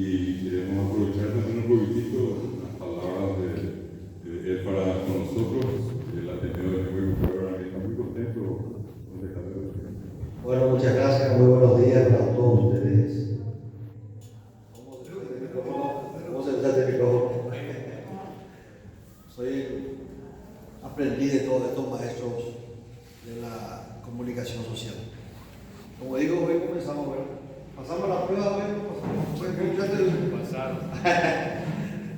y queremos aprovechar de hacer un poquitito las palabras de él para con nosotros. El Ateneo de Nuevo Programa está muy contento con dejar de. Bueno, muchas gracias, muy buenos días para todos ustedes. ¿Cómo se trata el micrófono? Aprendí de todos estos maestros de la comunicación social. Como digo, hoy comenzamos, ¿verdad? Pasamos la prueba, Pasaron.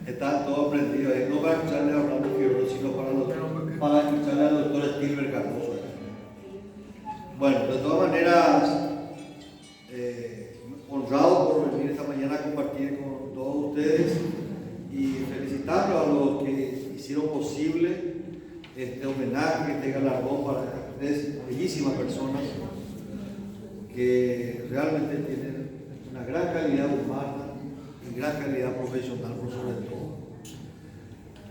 Están todos aprendidos, no para escucharle a Orlando Figueroa, sino para escucharle al doctor Stilber Cardoso. Bueno, de todas maneras, honrado por venir esta mañana a compartir con todos ustedes y felicitarlos a los que hicieron posible este homenaje, este galardón para estas tres bellísimas personas que realmente tienen una gran calidad humana y gran calidad profesional por sobre todo.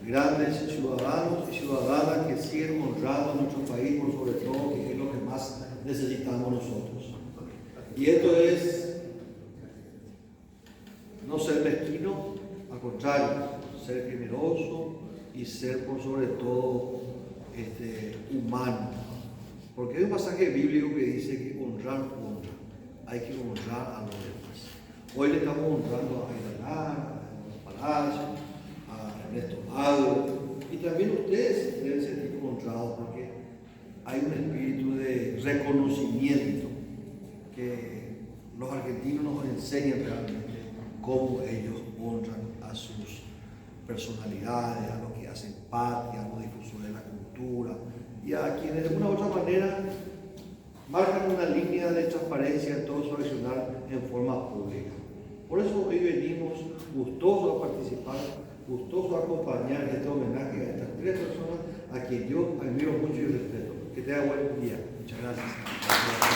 Grandes ciudadanos y ciudadanas que siguen honrando a nuestro país por sobre todo, que es lo que más necesitamos nosotros. Y esto es no ser mezquino, al contrario, ser generoso y ser por sobre todo humano. Porque hay un pasaje bíblico que dice que honra, hay que honrar a los demás. Hoy le estamos honrando a Ayala, a Palacio, a Ernesto Mago, y también ustedes deben sentir honrados porque hay un espíritu de reconocimiento que los argentinos nos enseñan realmente cómo ellos honran a sus personalidades, a los que hacen patria, a los difusores de la cultura y a quienes de una u otra manera marcan una línea de transparencia en todo su accionar en forma pública. Por eso hoy venimos gustosos a participar, gustosos a acompañar este homenaje a estas tres personas a quien yo admiro mucho y respeto. Que tenga buen día. Muchas gracias.